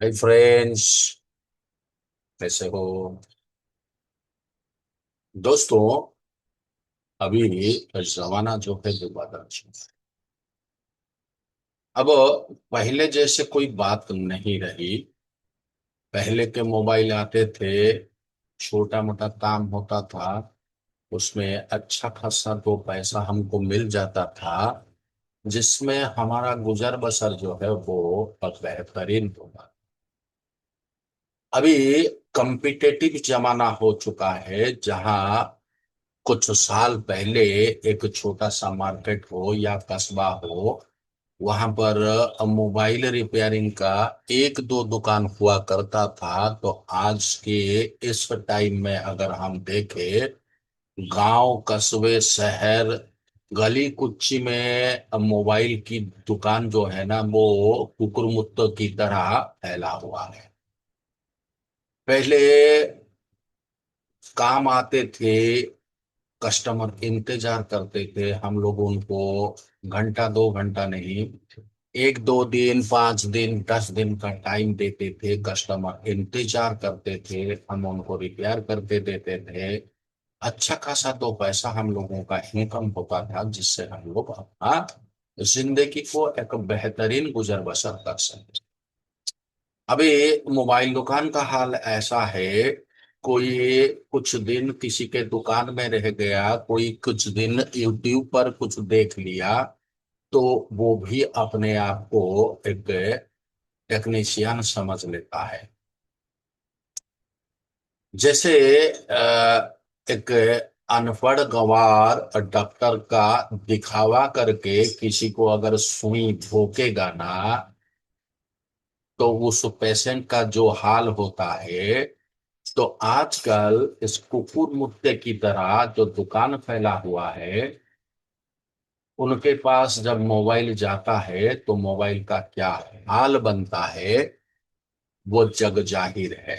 Hi friends, कैसे हो दोस्तों। अभी जमाना जो है वो बदल चुका है। अब पहले जैसे कोई बात नहीं रही। पहले के मोबाइल आते थे, छोटा मोटा काम होता था, उसमें अच्छा खासा तो पैसा हमको मिल जाता था, जिसमें हमारा गुजर बसर जो है वो बेहतरीन होगा। अभी कंपिटेटिव जमाना हो चुका है, जहां कुछ साल पहले एक छोटा सा मार्केट हो या कस्बा हो, वहां पर मोबाइल रिपेयरिंग का एक दो दुकान हुआ करता था। तो आज के इस टाइम में अगर हम देखें, गांव कस्बे शहर गली कुची में मोबाइल की दुकान जो है ना, वो कुकुरमुत्तों की तरह फैला हुआ है। पहले काम आते थे, कस्टमर इंतजार करते थे, हम लोग उनको घंटा दो घंटा नहीं, एक दो दिन 5 दिन 10 दिन का टाइम देते थे। कस्टमर इंतजार करते थे, हम उनको रिपेयर करके देते थे। अच्छा खासा तो पैसा हम लोगों का इनकम होता था, जिससे हम लोग अपना जिंदगी को एक बेहतरीन गुजर बसर कर सकते। अभी मोबाइल दुकान का हाल ऐसा है, कोई कुछ दिन किसी के दुकान में रह गया, कोई कुछ दिन यूट्यूब पर कुछ देख लिया, तो वो भी अपने आप को एक टेक्नीशियन समझ लेता है। जैसे एक अनपढ़ गंवार डॉक्टर का दिखावा करके किसी को अगर सुई भोंकेगा ना, तो उस पेशेंट का जो हाल होता है, तो आजकल इस कुकुर मुत्ते की तरह जो दुकान फैला हुआ है, उनके पास जब मोबाइल जाता है तो मोबाइल का क्या हाल बनता है, वो जग जाहिर है।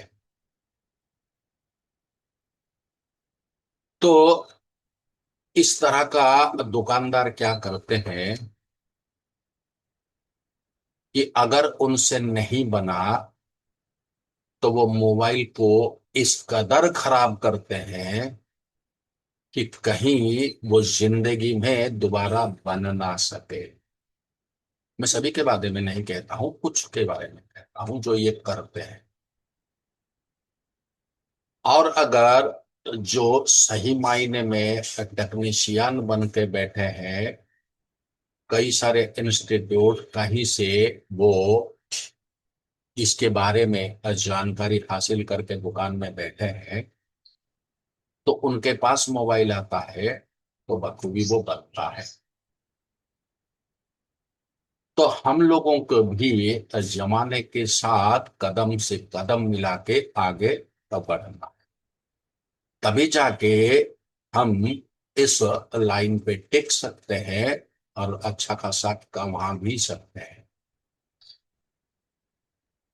तो इस तरह का दुकानदार क्या करते हैं कि अगर उनसे नहीं बना, तो वो मोबाइल को इस कदर खराब करते हैं कि कहीं वो जिंदगी में दोबारा बन ना सके। मैं सभी के बारे में नहीं कहता हूं, कुछ के बारे में कहता हूं जो ये करते हैं। और अगर जो सही मायने में टेक्नीशियन बन के बैठे हैं, कई सारे इंस्टीट्यूट कहीं से वो इसके बारे में जानकारी हासिल करके दुकान में बैठे हैं, तो उनके पास मोबाइल आता है तो बखूबी वो बनता है। तो हम लोगों को भी जमाने के साथ कदम से कदम मिला के आगे बढ़ना, तभी जाके हम इस लाइन पे टिक सकते हैं और अच्छा खासा कमा भी सकते हैं।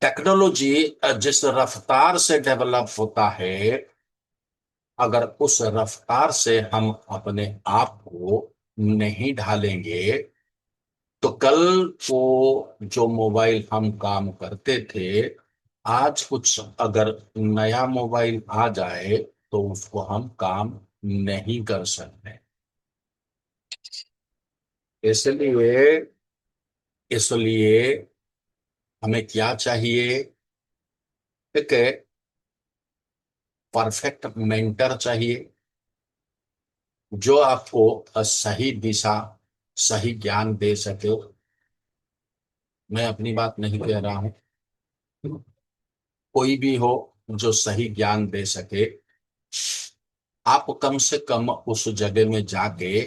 टेक्नोलॉजी जिस रफ्तार से डेवलप होता है, अगर उस रफ्तार से हम अपने आप को नहीं ढालेंगे, तो कल को जो मोबाइल हम काम करते थे, आज कुछ अगर नया मोबाइल आ जाए तो उसको हम काम नहीं कर सकते। इसलिए इसलिए हमें क्या चाहिए? एक परफेक्ट मेंटर चाहिए, जो आपको सही दिशा सही ज्ञान दे सके। मैं अपनी बात नहीं कह रहा हूं, कोई भी हो जो सही ज्ञान दे सके। आप कम से कम उस जगह में जाके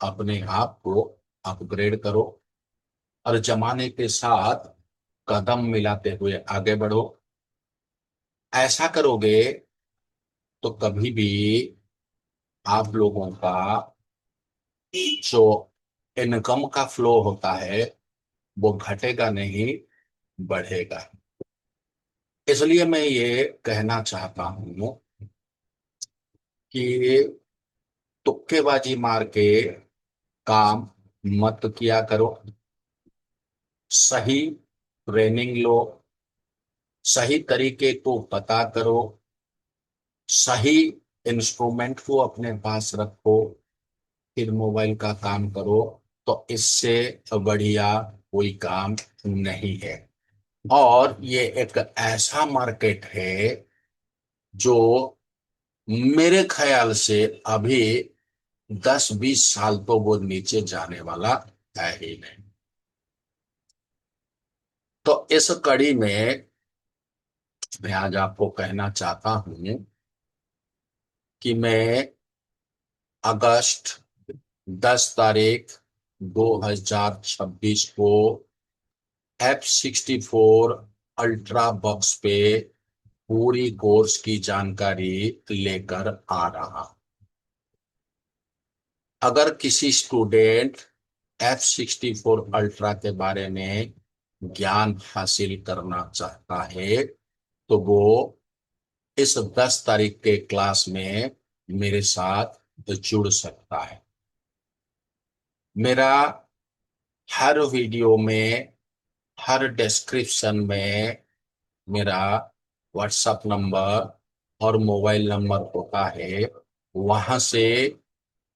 अपने आप को अपग्रेड करो और जमाने के साथ कदम मिलाते हुए आगे बढ़ो। ऐसा करोगे तो कभी भी आप लोगों का जो इनकम का फ्लो होता है, वो घटेगा नहीं, बढ़ेगा। इसलिए मैं ये कहना चाहता हूं कि तुक्केबाजी मार के काम मत किया करो। सही ट्रेनिंग लो, सही तरीके को पता करो, सही इंस्ट्रूमेंट को अपने पास रखो, फिर मोबाइल का काम करो। तो इससे बढ़िया कोई काम नहीं है। और ये एक ऐसा मार्केट है जो मेरे ख्याल से अभी 10-20 साल तो वो नीचे जाने वाला है ही नहीं। तो इस कड़ी में मैं आज आपको कहना चाहता हूं कि मैं अगस्त 10 तारीख 2026 को F64 अल्ट्रा बॉक्स पे पूरी कोर्स की जानकारी लेकर आ रहा। अगर किसी स्टूडेंट F64 अल्ट्रा के बारे में ज्ञान हासिल करना चाहता है तो वो इस 10 तारीख के क्लास में मेरे साथ जुड़ सकता है। मेरा हर वीडियो में, हर डिस्क्रिप्शन में मेरा व्हाट्सएप नंबर और मोबाइल नंबर होता है। वहां से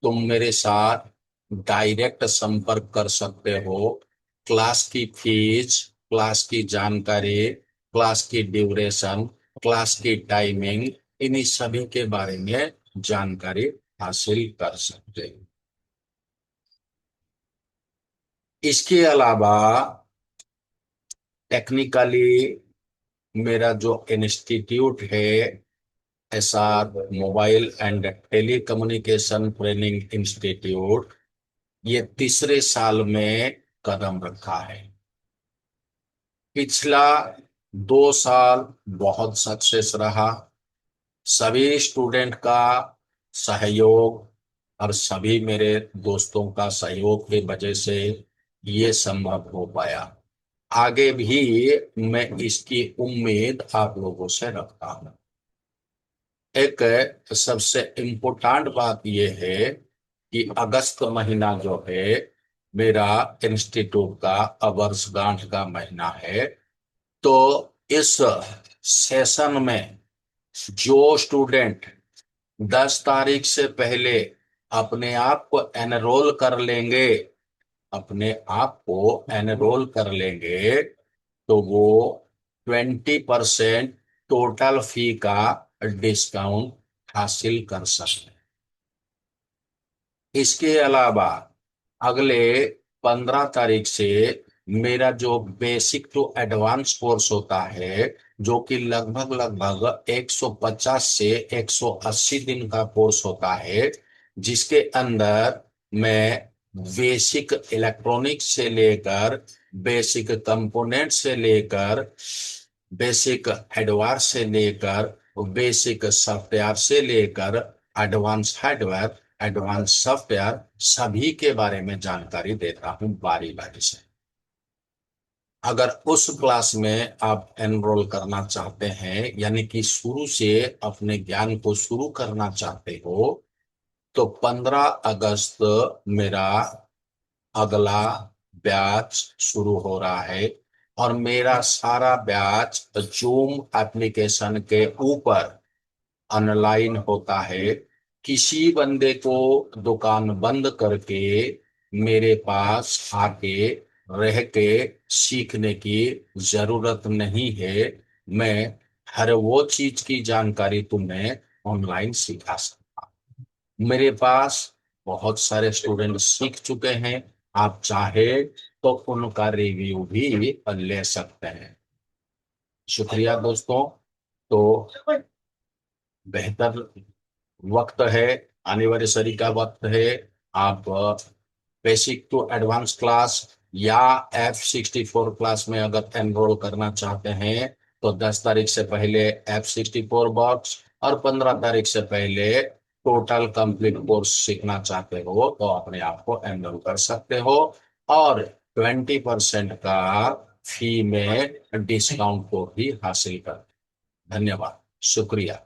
तुम मेरे साथ डायरेक्ट संपर्क कर सकते हो। क्लास की फीस, क्लास की जानकारी, क्लास की ड्यूरेशन, क्लास की टाइमिंग, इन्हीं सभी के बारे में जानकारी हासिल कर सकते हो। इसके अलावा टेक्निकली मेरा जो इंस्टीट्यूट है, SR mobile and telecommunication training institute, ये तीसरे साल में कदम रखा है। पिछला 2 साल बहुत सक्सेस रहा। सभी स्टूडेंट का सहयोग और सभी मेरे दोस्तों का सहयोग की वजह से ये संभव हो पाया। आगे भी मैं इसकी उम्मीद आप लोगों से रखता हूं। एक सबसे इम्पोर्टेंट बात यह है कि अगस्त महीना जो है मेरा इंस्टीट्यूट का वर्षगांठ का महीना है। तो इस सेशन में जो स्टूडेंट 10 तारीख से पहले अपने आप को एनरोल कर लेंगे, अपने आप को एनरोल कर लेंगे, तो वो 20% टोटल फी का डिस्काउंट हासिल कर सकते हैं। इसके अलावा अगले 15 तारीख से मेरा जो बेसिक टू एडवांस कोर्स होता है, जो कि लगभग लगभग 150 से 180 दिन का कोर्स होता है, जिसके अंदर मैं बेसिक इलेक्ट्रॉनिक्स से लेकर, बेसिक कंपोनेंट से लेकर, बेसिक हार्डवेयर से लेकर, बेसिक सॉफ्टवेयर से लेकर एडवांस हार्डवेयर, एडवांस सॉफ्टवेयर, सभी के बारे में जानकारी देता हूं बारी बारी से। अगर उस क्लास में आप एनरोल करना चाहते हैं, यानी कि शुरू से अपने ज्ञान को शुरू करना चाहते हो, तो 15 अगस्त मेरा अगला बैच शुरू हो रहा है। और मेरा सारा बैच जूम एप्लीकेशन के ऊपर ऑनलाइन होता है। किसी बंदे को दुकान बंद करके मेरे पास आके रह के सीखने की जरूरत नहीं है। मैं हर वो चीज की जानकारी तुम्हें ऑनलाइन सिखा सकता हूं। मेरे पास बहुत सारे स्टूडेंट सीख चुके हैं। आप चाहे तो उनका रिव्यू भी ले सकते हैं। शुक्रिया दोस्तों। तो बेहतर वक्त है, एनिवर्सरी का वक्त है। आप बेसिक टू एडवांस क्लास या F64 क्लास में अगर एनरोल करना चाहते हैं तो 10 तारीख से पहले F64 बॉक्स और 15 तारीख से पहले टोटल कंप्लीट कोर्स सीखना चाहते हो तो अपने आप को एनरोल कर सकते हो। और 20% का फी में डिस्काउंट को भी हासिल कर। धन्यवाद, शुक्रिया।